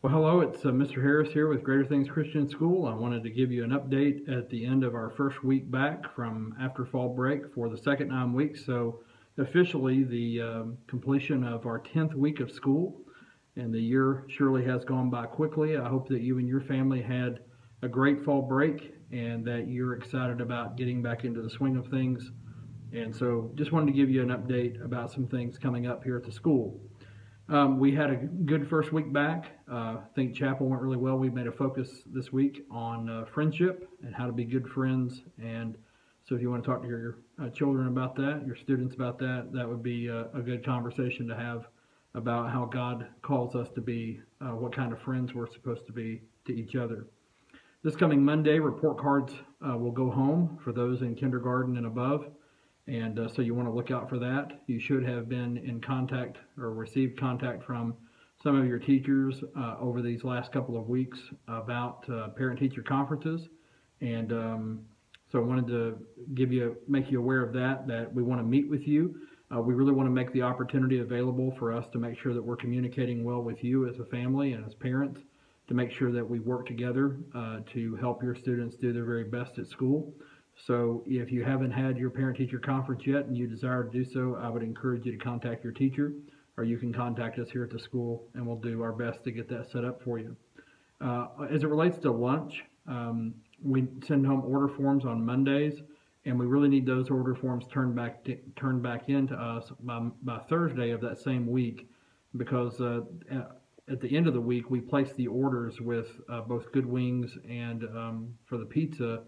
Well, hello, it's Mr. Harris here with Greater Things Christian School. I wanted to give you an update at the end of our first week back from after fall break for the second 9 weeks. So officially the completion of our 10th week of school, and the year surely has gone by quickly. I hope that you and your family had a great fall break and that you're excited about getting back into the swing of things. And so just wanted to give you an update about some things coming up here at the school. We had a good first week back. I think chapel went really well. We made a focus this week on friendship and how to be good friends. And so if you want to talk to your children about that, your students about that, that would be a good conversation to have about how God calls us to be, what kind of friends we're supposed to be to each other. This coming Monday, report cards will go home for those in kindergarten and above. And so you want to look out for that. You should have been in contact or received contact from some of your teachers over these last couple of weeks about parent-teacher conferences. And so I wanted to make you aware of that we want to meet with you. We really want to make the opportunity available for us to make sure that we're communicating well with you as a family and as parents, to make sure that we work together to help your students do their very best at school. So if you haven't had your parent-teacher conference yet and you desire to do so, I would encourage you to contact your teacher, or you can contact us here at the school and we'll do our best to get that set up for you. As it relates to lunch, we send home order forms on Mondays, and we really need those order forms turned back into us by Thursday of that same week, because at the end of the week we place the orders with both Good Wings and for the pizza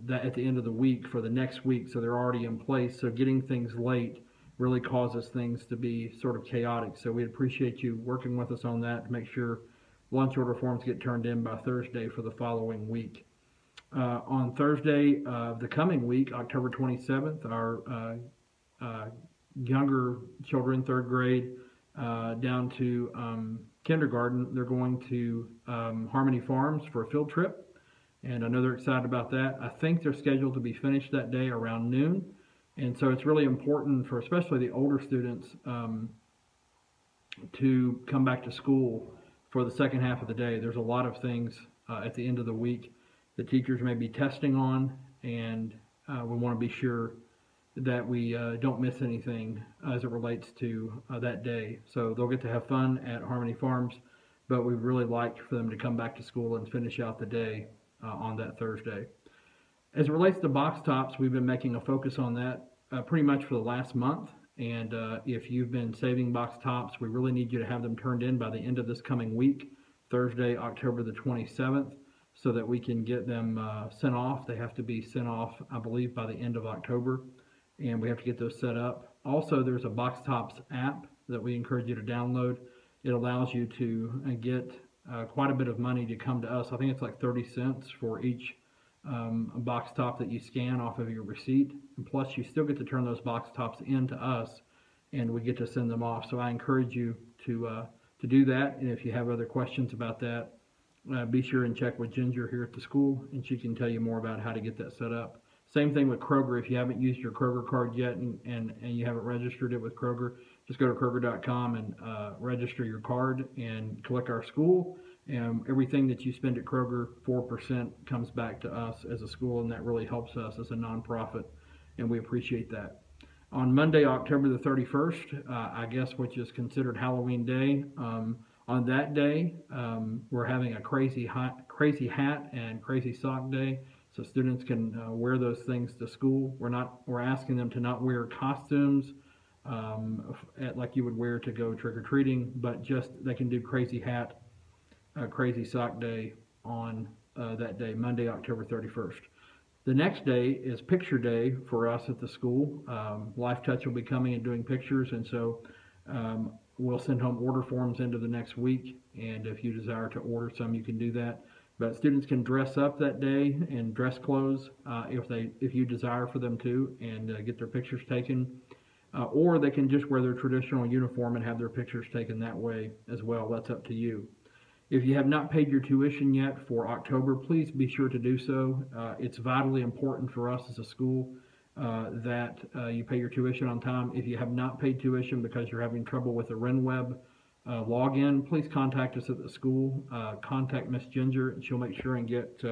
that at the end of the week for the next week, so they're already in place. So getting things late really causes things to be sort of chaotic. So we'd appreciate you working with us on that to make sure lunch order forms get turned in by Thursday for the following week. On Thursday of the coming week, October 27th, our younger children, third grade down to kindergarten, they're going to Harmony Farms for a field trip. And I know they're excited about that. I think they're scheduled to be finished that day around noon. And so it's really important for especially the older students to come back to school for the second half of the day. There's a lot of things at the end of the week the teachers may be testing on, and we want to be sure that we don't miss anything as it relates to that day. So they'll get to have fun at Harmony Farms, but we'd really like for them to come back to school and finish out the day on that Thursday. As it relates to box tops, we've been making a focus on that pretty much for the last month. And if you've been saving box tops, we really need you to have them turned in by the end of this coming week, Thursday, October the 27th, so that we can get them sent off. They have to be sent off, I believe, by the end of October, and we have to get those set up. Also, there's a Box Tops app that we encourage you to download. It allows you to get quite a bit of money to come to us. I think it's like 30 cents for each box top that you scan off of your receipt. And plus, you still get to turn those box tops into us, and we get to send them off. So I encourage you to do that. And if you have other questions about that, be sure and check with Ginger here at the school, and she can tell you more about how to get that set up. Same thing with Kroger. If you haven't used your Kroger card yet and you haven't registered it with Kroger, just go to Kroger.com and register your card and click our school. And everything that you spend at Kroger, 4% comes back to us as a school, and that really helps us as a nonprofit, and we appreciate that. On Monday, October the 31st, I guess, which is considered Halloween Day, on that day, we're having a crazy hat and crazy sock day, so students can wear those things to school. We're asking them to not wear costumes like you would wear to go trick-or-treating, but just they can do crazy hat, crazy sock day on that day, Monday, October 31st. The next day is picture day for us at the school. Life Touch will be coming and doing pictures, and so we'll send home order forms into the next week, and if you desire to order some, you can do that. But students can dress up that day in dress clothes if you desire for them to, and get their pictures taken. Or they can just wear their traditional uniform and have their pictures taken that way as well. That's up to you. If you have not paid your tuition yet for October, please be sure to do so. It's vitally important for us as a school that you pay your tuition on time. If you have not paid tuition because you're having trouble with the RenWeb log in, please contact us at the school. Contact Miss Ginger, and she'll make sure and get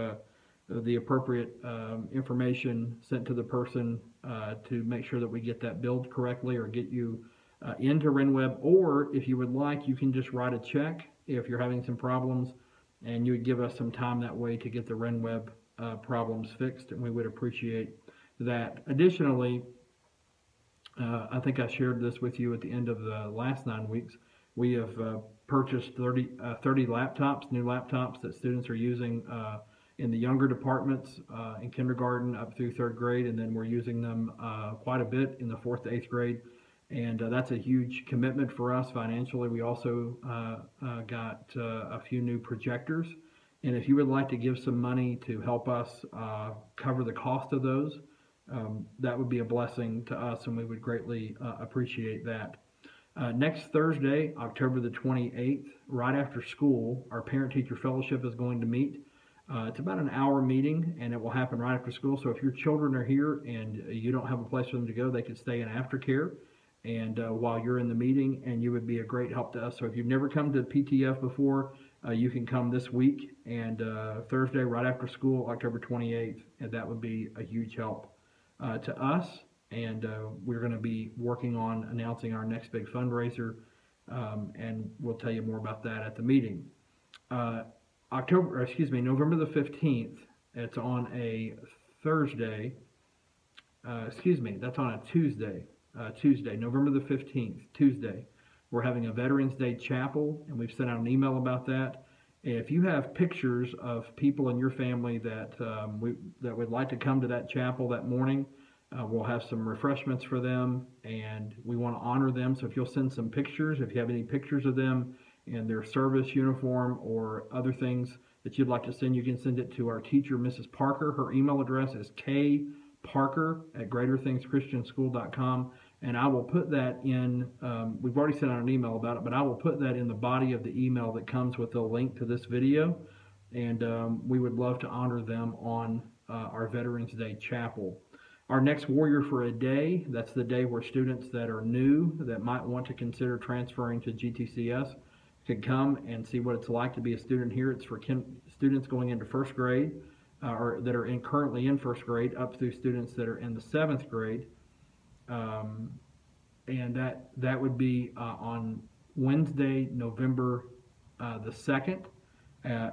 the appropriate information sent to the person to make sure that we get that billed correctly or get you into RenWeb. Or if you would like, you can just write a check if you're having some problems, and you would give us some time that way to get the RenWeb problems fixed, and we would appreciate that. Additionally, I think I shared this with you at the end of the last 9 weeks. We have purchased 30 laptops, new laptops that students are using in the younger departments in kindergarten up through 3rd grade, and then we're using them quite a bit in the 4th to 8th grade. And that's a huge commitment for us financially. We also got a few new projectors. And if you would like to give some money to help us cover the cost of those, that would be a blessing to us, and we would greatly appreciate that. Next Thursday, October the 28th, right after school, our Parent-Teacher Fellowship is going to meet. It's about an hour meeting, and it will happen right after school. So if your children are here and you don't have a place for them to go, they could stay in aftercare and while you're in the meeting, and you would be a great help to us. So if you've never come to PTF before, you can come this week and Thursday right after school, October 28th, and that would be a huge help to us. And we're going to be working on announcing our next big fundraiser, and we'll tell you more about that at the meeting. November the 15th, it's on a Thursday, that's on a Tuesday. Tuesday, November the 15th, Tuesday, we're having a Veterans Day chapel, and we've sent out an email about that. If you have pictures of people in your family that that would like to come to that chapel that morning, we'll have some refreshments for them, and we want to honor them. So if you'll send some pictures, if you have any pictures of them in their service uniform or other things that you'd like to send, you can send it to our teacher, Mrs. Parker. Her email address is kparker@greaterthingschristianschool.com. And I will put that in, we've already sent out an email about it, but I will put that in the body of the email that comes with the link to this video. And we would love to honor them on our Veterans Day Chapel. Our next Warrior for a Day, that's the day where students that are new, that might want to consider transferring to GTCS, can come and see what it's like to be a student here. It's for students going into 1st grade, or that are currently in 1st grade, up through students that are in the 7th grade. And that would be on Wednesday, November the 2nd.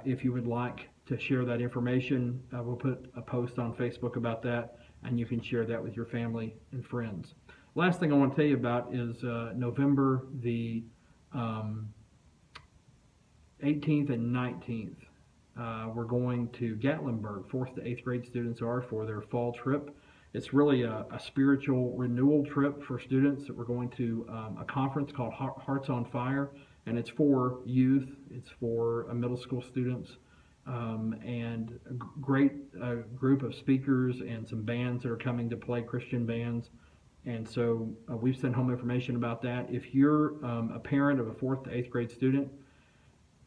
If you would like to share that information, we'll put a post on Facebook about that, and you can share that with your family and friends. Last thing I want to tell you about is November the 18th and 19th. We're going to Gatlinburg. 4th to 8th grade students are for their fall trip. It's really a spiritual renewal trip for students. That we're going to a conference called Hearts on Fire, and it's for youth. It's for middle school students, and a great group of speakers and some bands that are coming to play, Christian bands. And so we've sent home information about that. If you're a parent of a 4th to 8th grade student,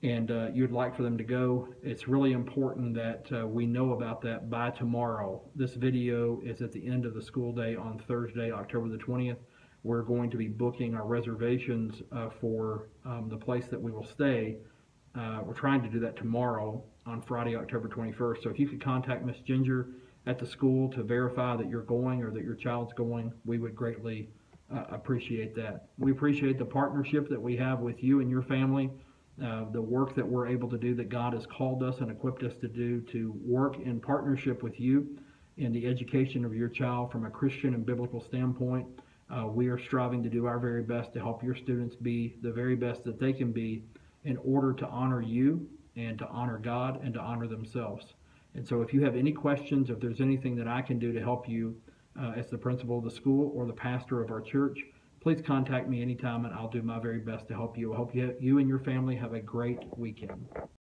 and you'd like for them to go, it's really important that we know about that by tomorrow. This video is at the end of the school day on Thursday, October the 20th. We're going to be booking our reservations for the place that we will stay. We're trying to do that tomorrow on Friday, October 21st. So if you could contact Miss Ginger at the school to verify that you're going or that your child's going, we would greatly appreciate that. We appreciate the partnership that we have with you and your family. The work that we're able to do, that God has called us and equipped us to do, to work in partnership with you in the education of your child from a Christian and biblical standpoint. We are striving to do our very best to help your students be the very best that they can be in order to honor you and to honor God and to honor themselves. And so if you have any questions, if there's anything that I can do to help you as the principal of the school or the pastor of our church, please contact me anytime, and I'll do my very best to help you. I hope you and your family have a great weekend.